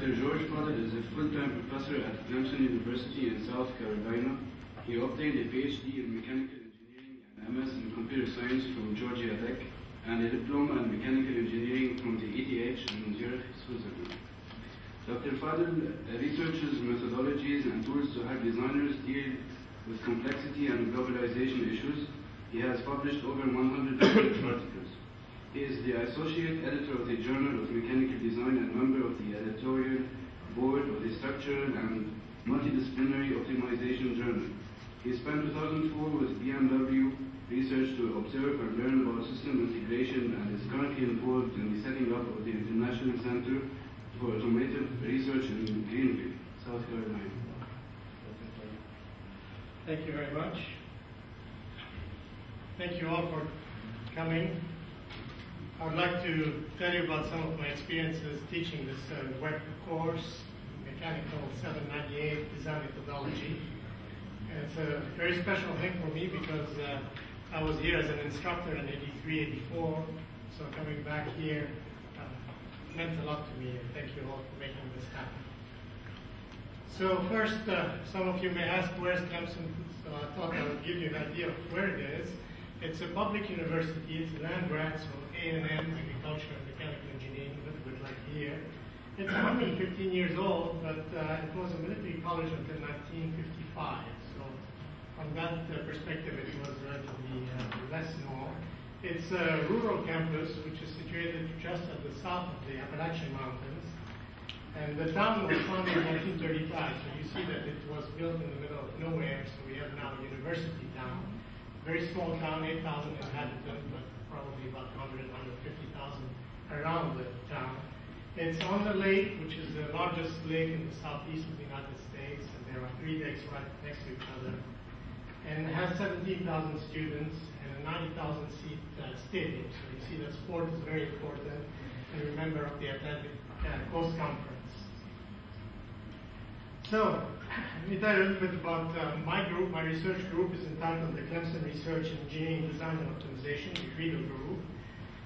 Dr. George Fadel is a full-time professor at Clemson University in South Carolina. He obtained a PhD in mechanical engineering and MS in computer science from Georgia Tech and a diploma in mechanical engineering from the ETH in Zurich, Switzerland. Dr. Fadel researches methodologies and tools to help designers deal with complexity and globalization issues. He has published over 100 research articles. He is the associate editor of the Journal of Mechanical Design and member of the editorial board of the Structural and Multidisciplinary Optimization Journal. He spent 2004 with BMW Research to observe and learn about system integration and is currently involved in the setting up of the International Center for Automotive Research in Greenville, South Carolina. Thank you very much. Thank you all for coming. I would like to tell you about some of my experiences teaching this web course, Mechanical 798 Design Methodology. And it's a very special thing for me because I was here as an instructor in 83, 84, so coming back here meant a lot to me, and thank you all for making this happen. So first, some of you may ask, where's Clemson? So I thought I would give you an idea of where it is. It's a public university. It's a land grant, so A&M, Agriculture and Mechanical Engineering, a little bit like here. It's 115 years old, but it was a military college until 1955. So from that perspective, it was relatively less known. It's a rural campus, which is situated just at the south of the Appalachian Mountains. And the town was founded in 1935, so you see that it was built in the middle of nowhere, so we have now a university town. Very small town, 8,000 inhabitants, but probably about 100, 150,000 around the town. It's on the lake, which is the largest lake in the southeast of the United States, and there are 3 lakes right next to each other. And it has 17,000 students and a 90,000 seat stadium, so you see that sport is very important, and we're a member of the Atlantic Coast Conference. So, let me tell you a little bit about my group. My research group is entitled the Clemson Research Engineering Design and Optimization, the CREDO group.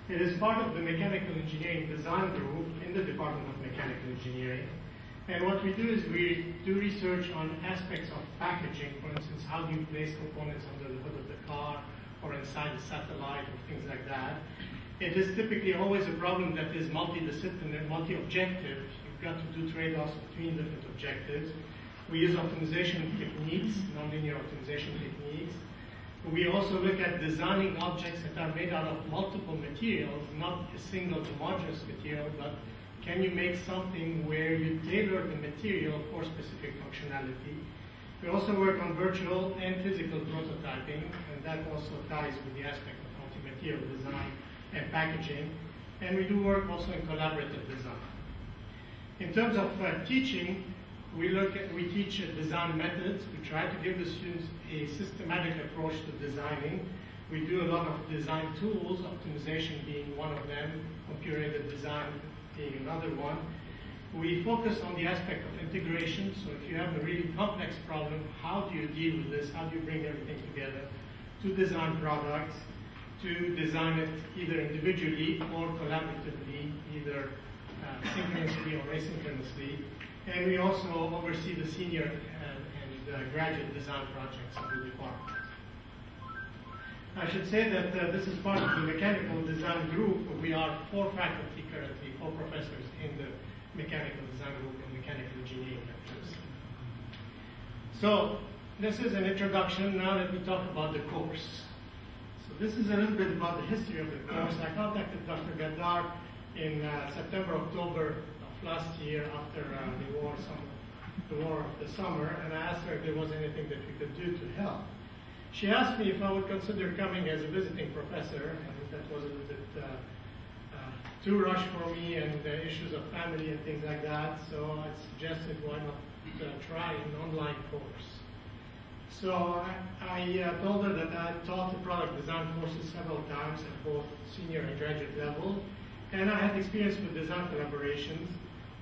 It is part of the Mechanical Engineering Design group in the Department of Mechanical Engineering. And what we do is we do research on aspects of packaging. For instance, how do you place components under the hood of the car or inside a satellite or things like that. It is typically always a problem that is multidisciplinary, multi-objective. You've got to do trade-offs between different objectives. We use optimization techniques, nonlinear optimization techniques. We also look at designing objects that are made out of multiple materials, not a single homogeneous material, but can you make something where you tailor the material for specific functionality. We also work on virtual and physical prototyping, and that also ties with the aspect of multi-material design and packaging. And we do work also in collaborative design. In terms of teaching, we teach design methods. We try to give the students a systematic approach to designing. We do a lot of design tools, optimization being one of them, computer-aided design being another one. We focus on the aspect of integration. So if you have a really complex problem, how do you deal with this? How do you bring everything together to design products, to design it either individually or collaboratively, either synchronously or asynchronously. And we also oversee the senior and graduate design projects of the department. I should say that this is part of the mechanical design group. We are 4 faculty currently, 4 professors in the mechanical design group and mechanical engineering lectures. So this is an introduction. Now let me talk about the course. So this is a little bit about the history of the course. I contacted Dr. Gaddar in September, October of last year after the war of the summer, and I asked her if there was anything that we could do to help. She asked me if I would consider coming as a visiting professor, and that was a little bit too rushed for me, and the issues of family and things like that, so I suggested why not try an online course. So I told her that I taught the product design courses several times at both senior and graduate level, and I had experience with design collaborations,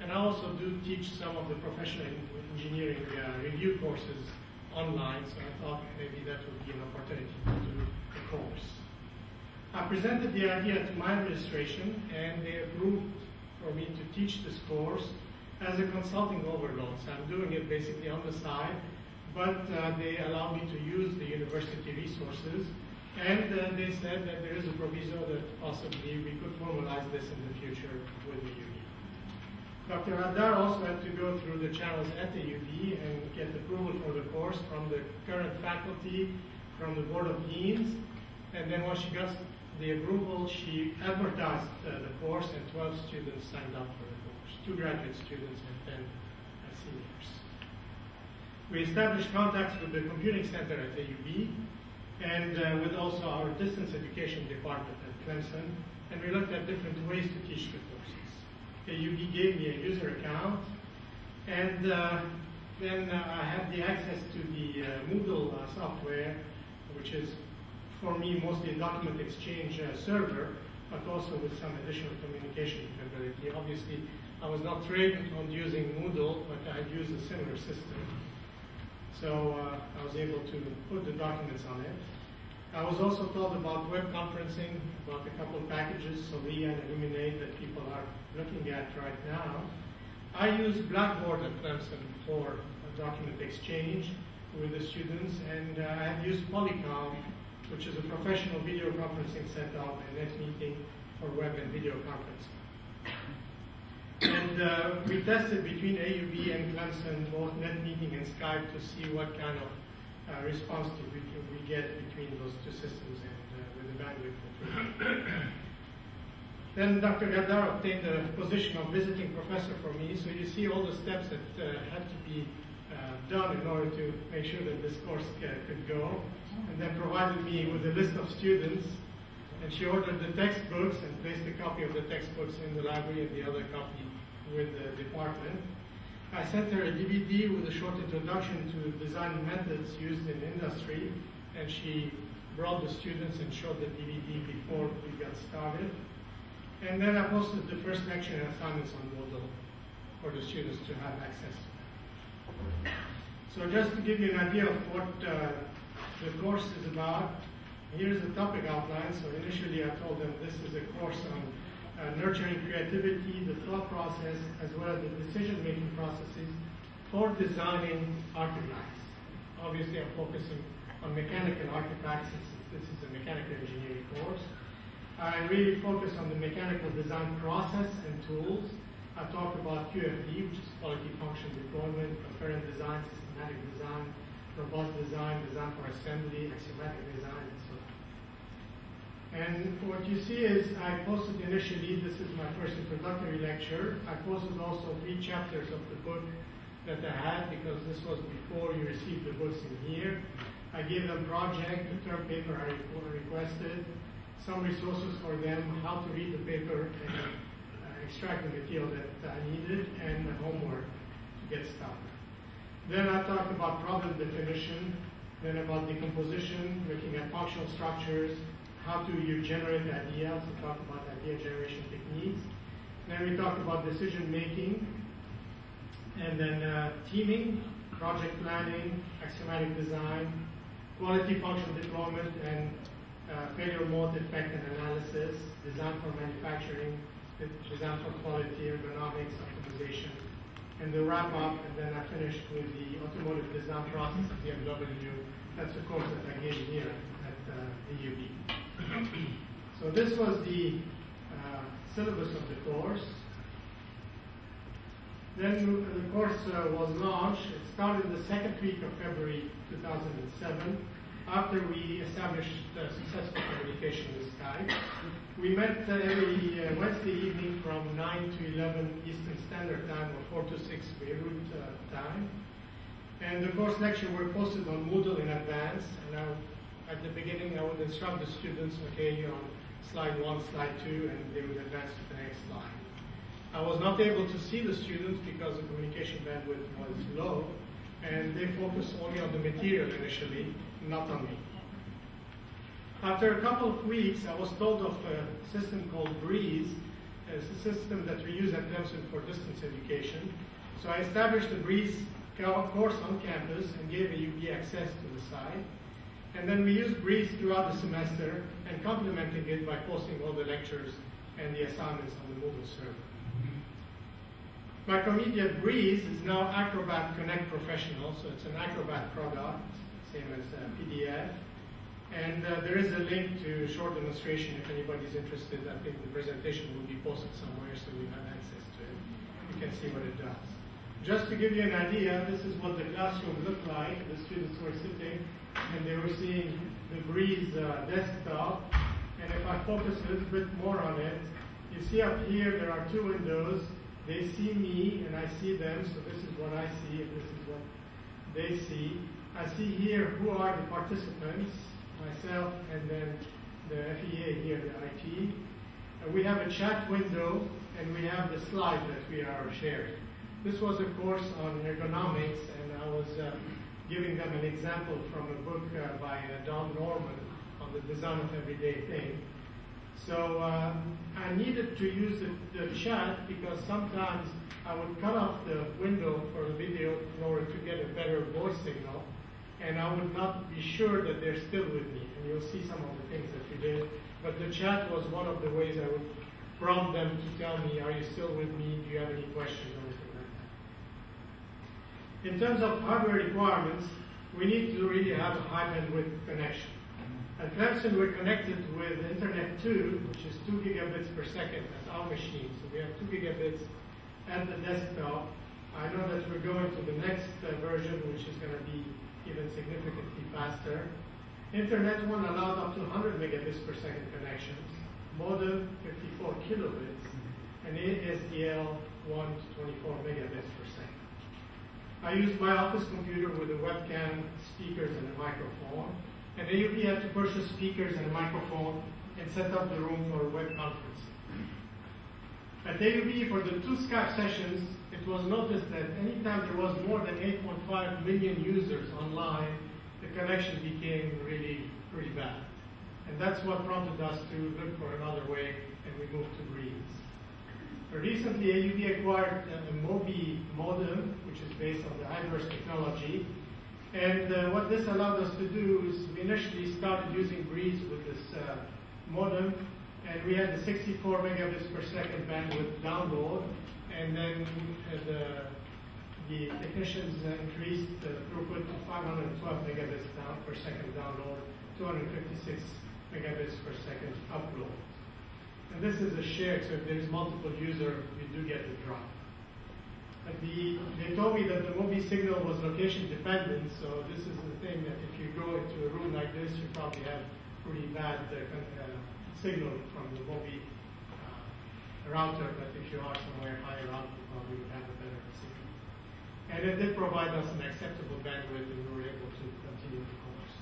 and I also do teach some of the professional engineering review courses online, so I thought maybe that would be an opportunity to do the course. I presented the idea to my administration, and they approved for me to teach this course. as a consulting overload. So I'm doing it basically on the side, but they allow me to use the university resources, and they said that there is a proviso that possibly we could formalize this in the future with the UB. Dr. Haddar also had to go through the channels at the UB and get approval for the course from the current faculty, from the Board of Deans, and then once she got the approval, she advertised the course, and 12 students signed up for the course, 2 graduate students and 10 seniors. We established contacts with the computing center at AUB and with also our distance education department at Clemson, and we looked at different ways to teach the courses. AUB gave me a user account, and then I had the access to the Moodle software, which is for me mostly a document exchange server, but also with some additional communication capability. Obviously, I was not trained on using Moodle, but I used a similar system. So I was able to put the documents on it. I was also told about web conferencing, about a couple of packages, Solia and Illuminate, that people are looking at right now. I use Blackboard at Clemson for document exchange with the students, and I have used Polycom, which is a professional video conferencing setup and net meeting for web and video conferencing. And we tested between AUB and Clemson both net meeting and Skype to see what kind of response we get between those two systems and with the bandwidth that we have. Then Dr. Haddar obtained the position of visiting professor for me, so you see all the steps that had to be done in order to make sure that this course could go, and then provided me with a list of students, and she ordered the textbooks and placed a copy of the textbooks in the library and the other copy with the department. I sent her a DVD with a short introduction to design methods used in industry, and she brought the students and showed the DVD before we got started. And then I posted the first lecture and assignments on Moodle for the students to have access to. So just to give you an idea of what the course is about, here's the topic outline. So initially I told them this is a course on nurturing creativity, the thought process, as well as the decision-making processes for designing artifacts. Obviously I'm focusing on mechanical artifacts since this is a mechanical engineering course. I really focus on the mechanical design process and tools. I talked about QFD, which is quality function deployment, coherent design, systematic design, robust design, design for assembly, axiomatic design, and so on. And what you see is I posted initially, this is my first introductory lecture. I posted also 3 chapters of the book that I had, because this was before you received the books in here. I gave them project, the term paper I requested, some resources for them, how to read the paper and extract the material that I needed, and the homework to get started. Then I talked about problem definition, then about decomposition, looking at functional structures, how do you generate ideas, we talked about idea generation techniques. Then we talked about decision making, and then teaming, project planning, axiomatic design, quality function deployment, and failure mode effect and analysis, design for manufacturing, design for quality, ergonomics, optimization, and the wrap up, and then I finished with the automotive design process of BMW. That's a course that I gave here at the UB. So this was the syllabus of the course. Then the course was launched. It started the second week of February 2007. After we established successful communication with Skype. We met every Wednesday evening from 9 to 11 Eastern Standard Time or 4 to 6 Beirut time. And the course lecture were posted on Moodle in advance. And at the beginning I would instruct the students, okay, you're on slide 1, slide 2, and they would advance to the next slide. I was not able to see the students because the communication bandwidth was low, and they focused only on the material initially, not on me. After a couple of weeks, I was told of a system called Breeze. It's a system that we use at Clemson for distance education. So I established a Breeze course on campus and gave AUB access to the site. And then we used Breeze throughout the semester and complementing it by posting all the lectures and the assignments on the Moodle server. Macromedia Breeze is now Acrobat Connect Professional, so it's an Acrobat product, same as PDF. And there is a link to a short demonstration if anybody's interested. I think the presentation will be posted somewhere so you have access to it. You can see what it does. Just to give you an idea, this is what the classroom looked like. The students were sitting and they were seeing the Breeze desktop. And if I focus a little bit more on it, you see up here there are two windows. They see me and I see them, so this is what I see and this is what they see. I see here who are the participants, myself and then the FEA here, the IT. We have a chat window and we have the slide that we are sharing. This was a course on ergonomics and I was giving them an example from a book by Don Norman on the design of everyday thing. So I needed to use the chat because sometimes I would cut off the window for the video in order to get a better voice signal, and I would not be sure that they're still with me. And you'll see some of the things that we did. But the chat was one of the ways I would prompt them to tell me, are you still with me? Do you have any questions or anything like that? In terms of hardware requirements, we need to really have a high bandwidth connection. At Clemson, we're connected with Internet 2, which is 2 gigabits per second at our machine. So we have 2 gigabits at the desktop. I know that we're going to the next version, which is going to be even significantly faster. Internet 1 allowed up to 100 megabits per second connections, modem 54 kilobits, and ASDL 1 to 24 megabits per second. I used my office computer with a webcam, speakers, and a microphone. And AUB had to purchase speakers and a microphone and set up the room for web conferencing. At AUB, for the 2 Skype sessions, it was noticed that anytime there was more than 8.5 million users online, the connection became really pretty bad. And that's what prompted us to look for another way, and we moved to Breeze. Recently, AUB acquired a MOBI modem, which is based on the iVerse technology. And what this allowed us to do is we initially started using Breeze with this modem, and we had the 64 megabits per second bandwidth download, and then the technicians increased the throughput to 512 megabits per second download, 256 megabits per second upload. And this is a shared, so if there's multiple users, we do get the drop. They told me that the MOBI signal was location dependent, so this is the thing that if you go into a room like this, you probably have pretty bad signal from the MOBI router, but if you are somewhere higher up, you probably would have a better signal. And it did provide us an acceptable bandwidth, and we were able to continue the course.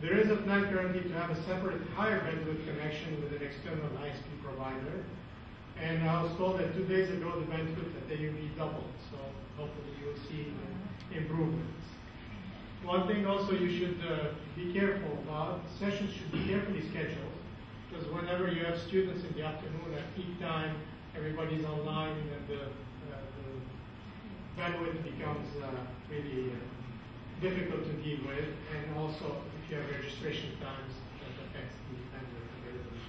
There is a plan currently to have a separate higher bandwidth connection with an external ISP provider. And I was told that 2 days ago the bandwidth at AUB doubled, so hopefully you will see improvements. One thing also you should be careful about, sessions should be carefully scheduled, because whenever you have students in the afternoon at peak time, everybody's online and the bandwidth becomes really difficult to deal with, and also if you have registration times, that affects the bandwidth availability.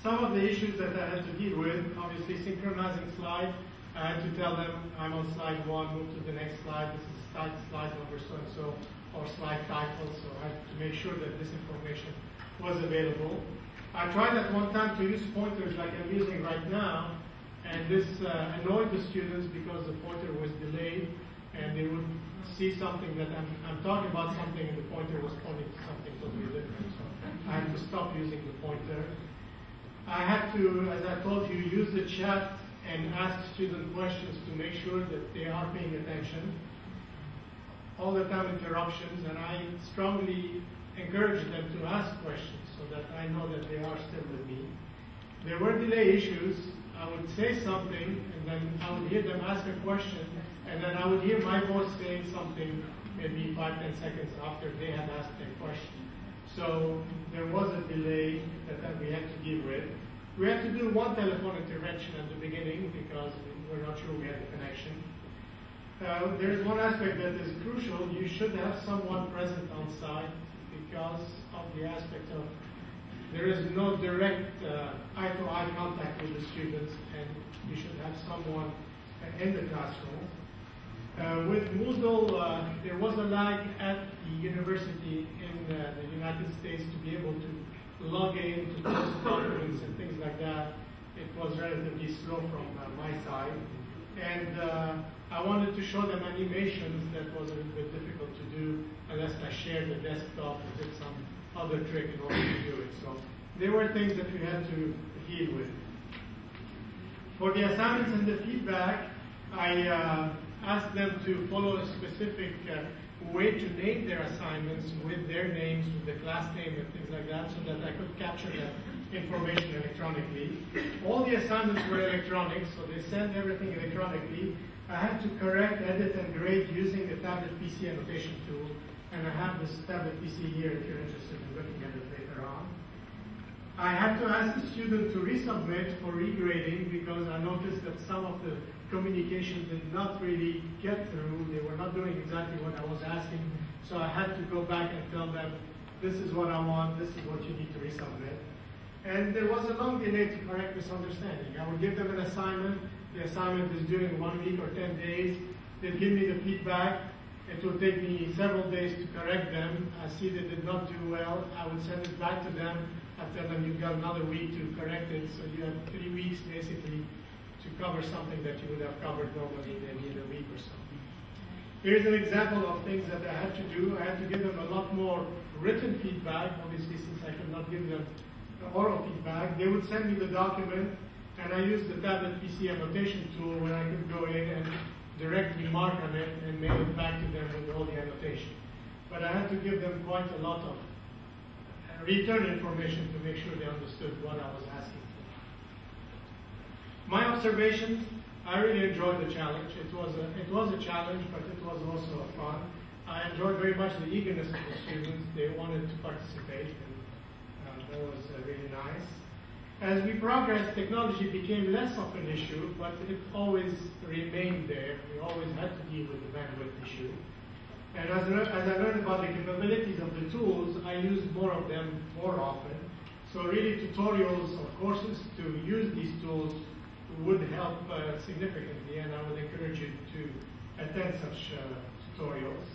Some of the issues that I had to deal with, obviously synchronizing slide. I had to tell them I'm on slide 1, move to the next slide. This is slide number so-and-so, or slide title. So I had to make sure that this information was available. I tried at one time to use pointers like I'm using right now, and this annoyed the students because the pointer was delayed, and they would see something that I'm talking about something, and the pointer was pointing to something totally different. So I had to stop using the pointer. I had to, as I told you, use the chat and ask student questions to make sure that they are paying attention. All the time interruptions, and I strongly encourage them to ask questions so that I know that they are still with me. There were delay issues. I would say something, and then I would hear them ask a question, and then I would hear my voice saying something maybe 5-10 seconds after they had asked their question. So there was a delay that we had to deal with. We had to do one telephone intervention at the beginning because we were not sure we had a connection. There is one aspect that is crucial. You should have someone present on site because of the aspect of there is no direct eye-to-eye contact with the students, and you should have someone in the classroom. With Moodle, there was a lag at the university in the United States to be able to log in, to post documents and things like that. It was relatively slow from my side. And I wanted to show them animations that was a little bit difficult to do unless I shared the desktop or did some other trick in order to do it. So there were things that we had to deal with. For the assignments and the feedback, I asked them to follow a specific way to name their assignments with their names, with the class name and things like that, so that I could capture that information electronically. All the assignments were electronic, so they sent everything electronically. I had to correct, edit, and grade using the tablet PC annotation tool, and I have this tablet PC here if you're interested in looking at it later on. I had to ask the student to resubmit for regrading because I noticed that some of the communication did not really get through. They were not doing exactly what I was asking, so I had to go back and tell them, this is what I want, this is what you need to resubmit. And there was a long delay to correct misunderstanding. I would give them an assignment. The assignment is due in 1 week or 10 days. They'd give me the feedback. It would take me several days to correct them. I see they did not do well. I would send it back to them. I tell them you've got another week to correct it. So you have 3 weeks basically to cover something that you would have covered normally maybe in a week or so. Here's an example of things that I had to do. I had to give them a lot more written feedback, obviously since I could not give them oral feedback. They would send me the document, and I used the tablet PC annotation tool where I could go in and directly mark on it and mail it back to them with all the annotation. But I had to give them quite a lot of return information to make sure they understood what I was asking for. My observations, I really enjoyed the challenge. It was a challenge, but it was also fun. I enjoyed very much the eagerness of the students. They wanted to participate, and that was really nice. As we progressed, technology became less of an issue, but it always remained there. We always had to deal with the bandwidth issue. And as I learned about the capabilities of the tools, I used more of them more often. So really tutorials of courses to use these tools would help significantly, and I would encourage you to attend such tutorials.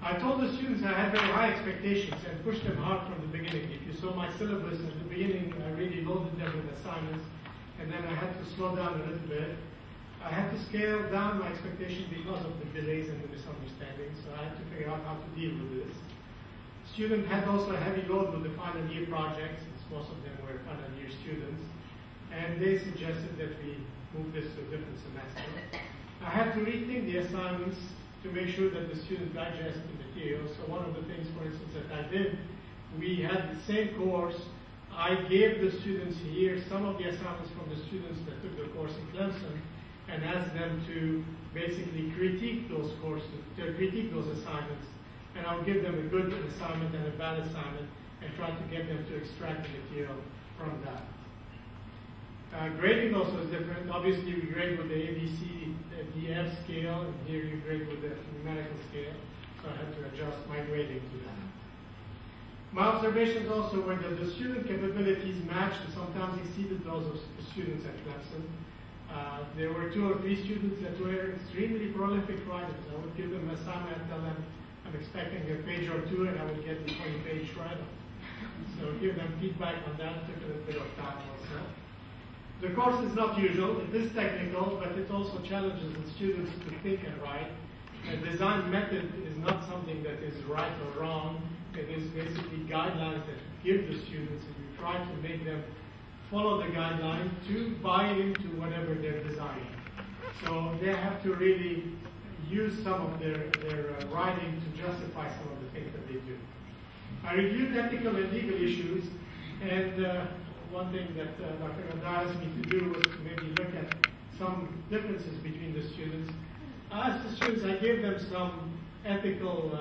I told the students I had very high expectations and pushed them hard from the beginning. If you saw my syllabus at the beginning, I really loaded them with assignments, and then I had to slow down a little bit. I had to scale down my expectation because of the delays and the misunderstandings, so I had to figure out how to deal with this. Students had also a heavy load with the final year projects, since most of them were final year students, and they suggested that we move this to a different semester. I had to rethink the assignments to make sure that the students digest the material. So one of the things, for instance, that I did, we had the same course. I gave the students here some of the assignments from the students that took the course in Clemson, and asked them to basically critique those courses, to critique those assignments. And I would give them a good assignment and a bad assignment and try to get them to extract the material from that. Grading also is different. Obviously, we grade with the ABC, the F scale, and here you grade with the numerical scale. So I had to adjust my grading to that. My observations also were that the student capabilities matched and sometimes exceeded those of the students at Clemson. There were 2 or 3 students that were extremely prolific writers. I would give them an assignment and tell them I'm expecting a page or 2, and I would get the 20-page write-up. So give them feedback on that. It took a little bit of time also. The course is not usual. It is technical, but it also challenges the students to think and write. A design method is not something that is right or wrong. It is basically guidelines that we give the students, and we try to make them follow the guideline to buy into whatever they're designing. So they have to really use some of their writing to justify some of the things that they do. I reviewed ethical and legal issues, and one thing that Dr. Nanda asked me to do was to maybe look at some differences between the students. I asked the students, I gave them some ethical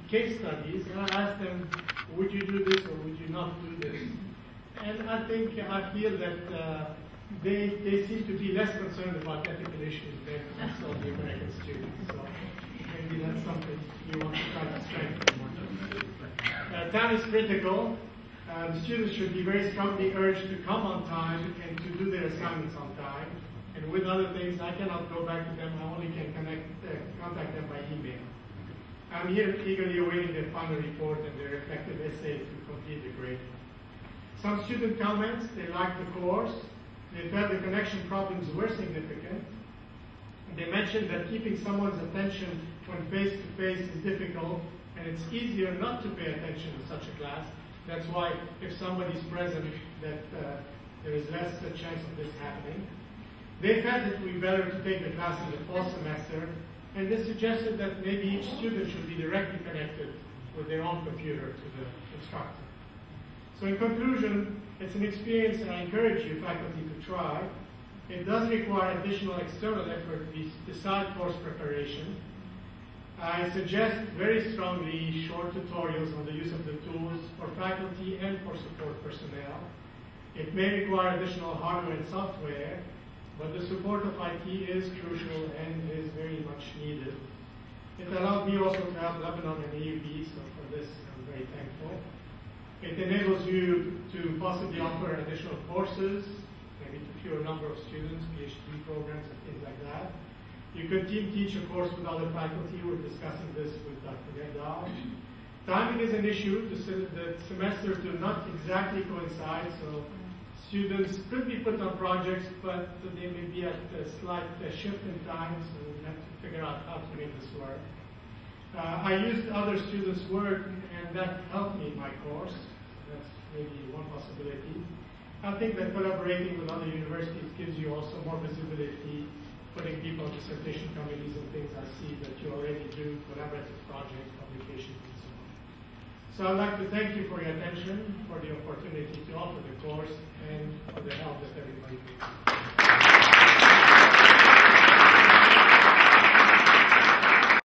case studies, and I asked them, would you do this or would you not do this? And I feel that they seem to be less concerned about ethical issues than some of the American students. So maybe that's something you want to try to strengthen. Time is critical. The students should be very strongly urged to come on time and to do their assignments on time. And with other things, I cannot go back to them. I only can contact them by email. I'm here eagerly awaiting their final report and their reflective essay to complete the grading. Some student comments: they liked the course. They felt the connection problems were significant. They mentioned that keeping someone's attention when face-to-face is difficult, and it's easier not to pay attention in such a class. That's why if somebody's present, that there is less chance of this happening. They felt it would be better to take the class in the fall semester, and they suggested that maybe each student should be directly connected with their own computer to the instructor. So in conclusion, it's an experience I encourage you, faculty, to try. It does require additional external effort besides course preparation. I suggest very strongly short tutorials on the use of the tools for faculty and for support personnel. It may require additional hardware and software, but the support of IT is crucial and is very much needed. It allowed me also to have Lebanon and AUB, so for this I'm very thankful. It enables you to possibly offer additional courses, maybe to fewer number of students, PhD programs and things like that. You could teach a course with other faculty. We're discussing this with Dr. Fadel. Timing is an issue. The semesters do not exactly coincide, so students could be put on projects, but they may be at a slight shift in time, so we have to figure out how to make this work. I used other students' work, and that helped me in my course. That's maybe one possibility. I think that collaborating with other universities gives you also more visibility, putting people on dissertation committees and things. I see that you already do collaborative projects, publications, and so on. So I'd like to thank you for your attention, for the opportunity to offer the course, and for the help that everybody gives.